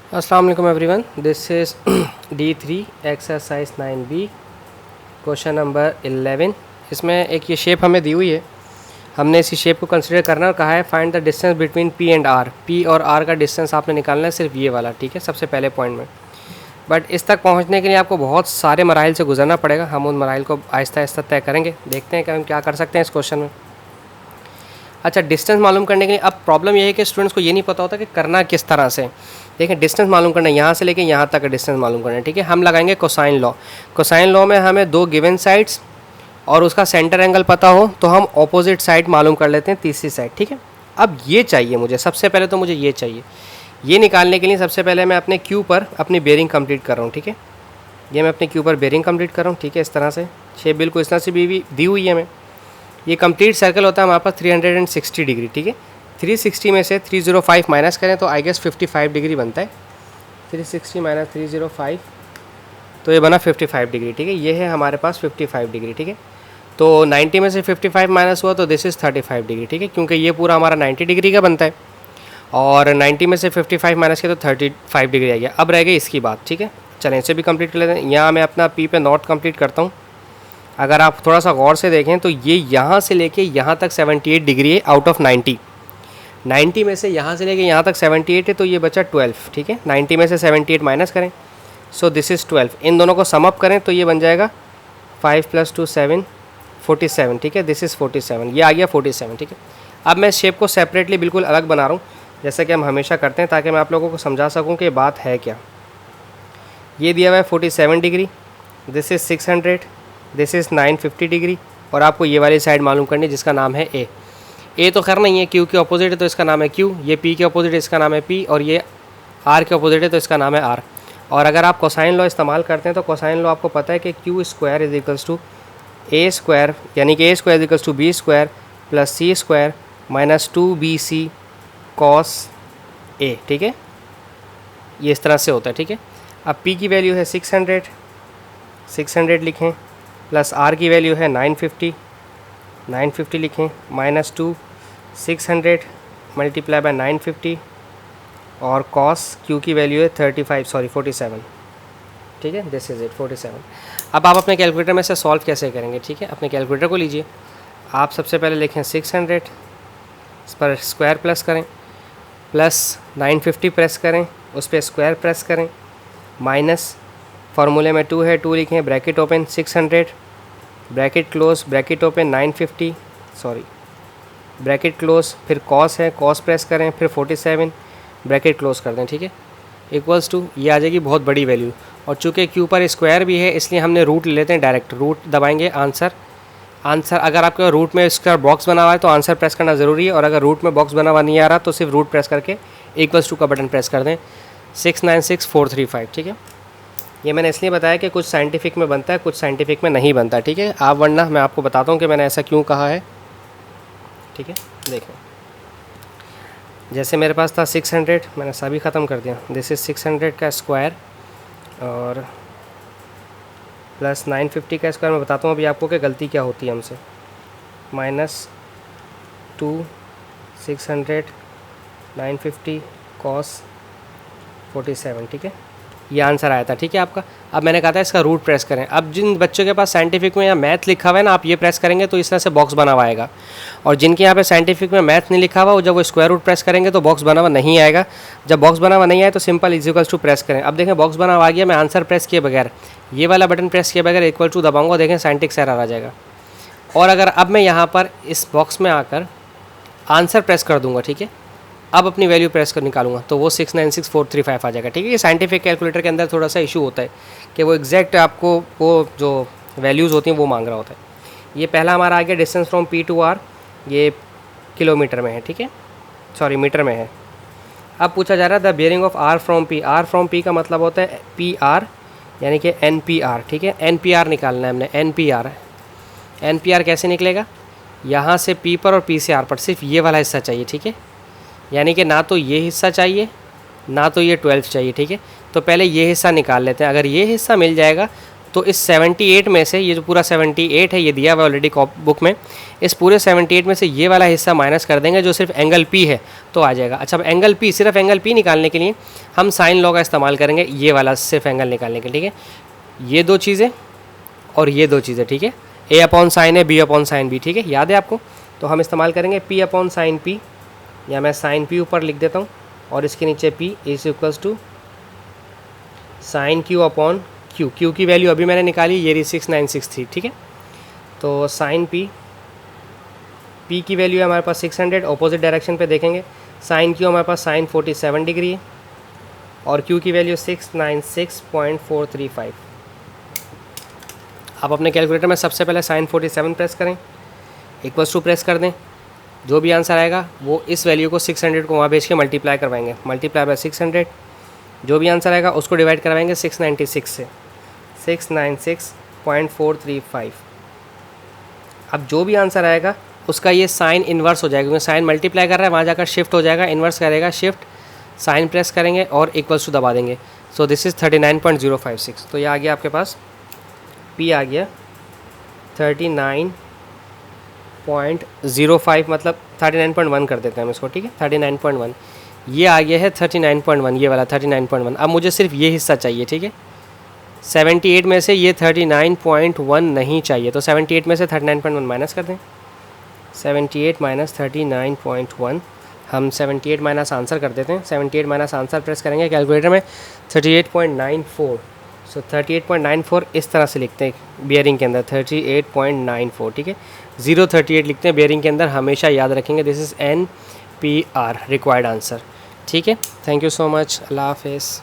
अस्सलाम वालेकुम everyone, this is D3 exercise 9B question number 11। इसमें एक ये शेप हमें दी हुई है, हमने इसी शेप को कंसिडर करना और कहा है find the distance between P and R। P और R का डिस्टेंस आपने निकालना है, सिर्फ ये वाला, ठीक है, सबसे पहले पॉइंट में। बट इस तक पहुंचने के लिए आपको बहुत सारे मराइल से गुजरना पड़ेगा। हम उन मराइल को आहिस्ता आहिस्ता तय करेंगे, देखते हैं कि हम क्या कर सकते हैं इस क्वेश्चन में। अच्छा, डिस्टेंस मालूम करने के लिए अब प्रॉब्लम यह है कि स्टूडेंट्स को ये नहीं पता होता कि करना किस तरह से। देखें, डिस्टेंस मालूम करना है, यहाँ से लेके यहाँ तक का डिस्टेंस मालूम करना है, ठीक है। हम लगाएंगे कोसाइन लॉ। कोसाइन लॉ में हमें दो गिवन साइड्स और उसका सेंटर एंगल पता हो तो हम ऑपोजिट साइड मालूम कर लेते हैं, तीसरी साइड, ठीक है। अब ये चाहिए मुझे, सबसे पहले तो मुझे ये चाहिए। ये निकालने के लिए सबसे पहले मैं अपने क्यू पर अपनी बेरिंग कंप्लीट कर रहा हूँ, ठीक है। ये मैं अपने क्यू पर बेरिंग कंप्लीट कर रहा हूँ, ठीक है। इस तरह से शेप बिल्कुल इस तरह से भी दी हुई है हमें। ये कंप्लीट सर्कल होता है हमारे पास 360 डिग्री, ठीक है। 360 में से 305 माइनस करें तो आई गेस 55 डिग्री बनता है। 360 माइनस 305 तो ये बना 55 डिग्री, ठीक है। ये है हमारे पास 55 डिग्री, ठीक है। तो 90 में से 55 माइनस हुआ तो दिस इज़ 35 डिग्री, ठीक है, क्योंकि ये पूरा हमारा 90 डिग्री का बनता है और 90 में से 55 माइनस किया तो 35 डिग्री आ गया। अब रह गई इसकी बात, ठीक है। चलें इसे भी कंप्लीट कर लेते हैं। यहाँ मैं अपना पी पे नॉट कंप्लीट करता हूँ। अगर आप थोड़ा सा गौर से देखें तो ये यहाँ से लेके यहाँ तक 78 डिग्री है आउट ऑफ 90। 90 में से यहाँ से लेके यहाँ तक 78 है तो ये बचा 12, ठीक है। 90 में से 78 माइनस करें, सो दिस इज़ 12। इन दोनों को सम अप करें तो ये बन जाएगा 5 + 2 7 47, ठीक है। दिस इज़ 47, ये आ गया 47, ठीक है। अब मैं इस शेप को सेपरेटली बिल्कुल अलग बना रहा हूँ, जैसा कि हम हमेशा करते हैं, ताकि मैं आप लोगों को समझा सकूँ कि बात है क्या। ये दिया हुआ है 47 degree, this is 600, this is 950 degree और आपको ये वाली साइड मालूम करनी जिसका नाम है ए। ए तो खैर नहीं है, क्यू के अपोजिट है तो इसका नाम है क्यू। ये पी के अपोजिट है, इसका नाम है पी। और ये आर के अपोजिट है तो इसका नाम है आर। और अगर आप कोसाइन लॉ इस्तेमाल करते हैं तो कोसाइन लॉ आपको पता है कि Q square is equals to A square, यानी कि A square is equals to B square plus C square minus 2bc cos A, ठीक है। ये इस तरह से होता है, ठीक है। अब पी की वैल्यू है 600 लिखें, प्लस आर की वैल्यू है 950 लिखें, माइनस 2 600 मल्टीप्लाई बाय 950 और कॉस क्यू की वैल्यू है 47, ठीक है। This is it 47। अब आप अपने कैलकुलेटर में से सॉल्व कैसे करेंगे, ठीक है। अपने कैलकुलेटर को लीजिए, आप सबसे पहले लिखें 600, इस पर स्क्वायर प्लस करें, प्लस 950 प्रेस करें, उस पर स्क्वायर प्रेस करें, माइनस फार्मूले में 2 है, 2 लिखें, bracket open 600 bracket close, bracket open 950 bracket close, फिर कॉस है, कॉस प्रेस करें, फिर 47 ब्रैकेट क्लोज कर दें, ठीक है, इक्वल्स टू ये आ जाएगी बहुत बड़ी वैल्यू। और चूँकि क्यू पर स्क्वायर भी है इसलिए हमने रूट ले लेते हैं, डायरेक्ट रूट दबाएंगे, आंसर अगर आपके रूट में इसका बॉक्स बना हुआ है तो आंसर प्रेस करना ज़रूरी है, और अगर रूट में बॉक्स बना हुआ नहीं आ रहा तो सिर्फ रूट प्रेस करके इक्वल्स टू का बटन प्रेस कर दें। 696435, ठीक है। ये मैंने इसलिए बताया कि कुछ साइंटिफिक में बनता है, कुछ साइंटिफिक में नहीं बनता, ठीक है। आप वरना मैं आपको बताता हूँ कि मैंने ऐसा क्यों कहा है, ठीक है। देखें, जैसे मेरे पास था 600, मैंने सभी ख़त्म कर दिया। दिस इज़ 600 का स्क्वायर और प्लस 950 का स्क्वायर। मैं बताता हूँ अभी आपको कि गलती क्या होती है हमसे। माइनस 2 600 950 कॉस 47, ठीक है। ये आंसर आया था, ठीक है आपका। अब मैंने कहा था इसका रूट प्रेस करें। अब जिन बच्चों के पास साइंटिफिक में या मैथ लिखा हुआ है ना, आप ये प्रेस करेंगे तो इस तरह से बॉक्स बना हुआ आएगा, और जिनके यहाँ पे साइंटिफिक में मैथ नहीं लिखा हुआ वो जब वो स्क्वायर रूट प्रेस करेंगे तो बॉक्स बना हुआ नहीं आएगा। जब बॉक्स बना हुआ नहीं आए तो सिंपल इक्वल्स टू प्रेस करें। अब देखें बॉक्स बना हुआ आ गया, मैं आंसर प्रेस किए बगैर ये वाला बटन प्रेस किए बगैर इक्वल टू दबाऊँगा, देखें साइंटिफिक एरर आ जाएगा। और अगर अब मैं यहाँ पर इस बॉक्स में आकर आंसर प्रेस कर दूँगा, ठीक है, अब अपनी वैल्यू प्रेस कर निकालूंगा तो वो 696435 आ जाएगा, ठीक है। ये साइंटिफिक कैलकुलेटर के अंदर थोड़ा सा इशू होता है कि वो एग्जैक्ट आपको वो जो वैल्यूज़ होती हैं वो मांग रहा होता है। ये पहला हमारा आ गया distance from P to R, ये किलोमीटर में है, ठीक है, सॉरी मीटर में है। अब पूछा जा रहा है the bearing of R from P. R from P का मतलब होता है पी आर, यानी कि एन पी आर, ठीक है। एन पी आर निकालना है हमने, N P R. N P R कैसे निकलेगा, यहाँ से पी पर और पी से आर पर सिर्फ ये वाला हिस्सा चाहिए, ठीक है। यानी कि ना तो ये हिस्सा चाहिए ना तो ये 12 चाहिए, ठीक है। तो पहले ये हिस्सा निकाल लेते हैं। अगर ये हिस्सा मिल जाएगा तो इस 78 में से, ये जो पूरा 78 है ये दिया हुआ ऑलरेडी बुक में, इस पूरे 78 में से ये वाला हिस्सा माइनस कर देंगे जो सिर्फ एंगल पी है तो आ जाएगा। अच्छा, अब एंगल पी, सिर्फ एंगल पी निकालने के लिए हम साइन लॉ का इस्तेमाल करेंगे, ये वाला सिर्फ एंगल निकालने के लिए, ठीक है। ये दो चीज़ें और ये दो चीज़ें, ठीक है। ए अपॉन साइन है, बी अपॉन साइन बी, ठीक है, याद है आपको। तो हम इस्तेमाल करेंगे पी अपॉन साइन पी, या मैं साइन पी ऊपर लिख देता हूँ और इसके नीचे P is equals to sine Q upon Q. Q की वैल्यू अभी मैंने निकाली, ये रही 6963, ठीक है। तो साइन पी, पी की वैल्यू है हमारे पास 600, ऑपोजिट डायरेक्शन पे देखेंगे। साइन क्यू हमारे पास साइन 47 डिग्री है और क्यू की वैल्यू 696.435। आप अपने कैलकुलेटर में सबसे पहले साइन 47 प्रेस करें, इक्वल्स टू प्रेस कर दें, जो भी आंसर आएगा वो इस वैल्यू को 600 को वहाँ भेज के मल्टीप्लाई करवाएंगे, मल्टीप्लाई बाय 600, जो भी आंसर आएगा उसको डिवाइड करवाएंगे 696 से, 696.435। अब जो भी आंसर आएगा उसका ये साइन इन्वर्स हो जाएगा, क्योंकि साइन मल्टीप्लाई कर रहा है, वहाँ जाकर शिफ्ट हो जाएगा, इन्वर्स करेगा, शिफ्ट, साइन प्रेस करेंगे और इक्वल्स टू दबा देंगे। So this is 39.056। तो ये आ गया आपके पास, पी आ गया 39.05, मतलब 39.1 कर देते हैं हम इसको, ठीक है, 39.1। ये आ गया है 39.1, ये वाला 39.1। अब मुझे सिर्फ ये हिस्सा चाहिए, ठीक है। 78 में से ये 39.1 नहीं चाहिए, तो 78 में से 39.1 माइनस कर दें। 78 माइनस 39.1, हम 78 माइनस आंसर कर देते हैं। 78 माइनस आंसर प्रेस करेंगे कैलकुलेटर में, 38.94। सो 38.94 इस तरह से लिखते हैं बियरिंग के अंदर, 38.94, ठीक है। 038 लिखते हैं बियरिंग के अंदर, हमेशा याद रखेंगे, this is NPR required answer, ठीक है। थैंक यू सो मच, अल्लाह हाफिज़।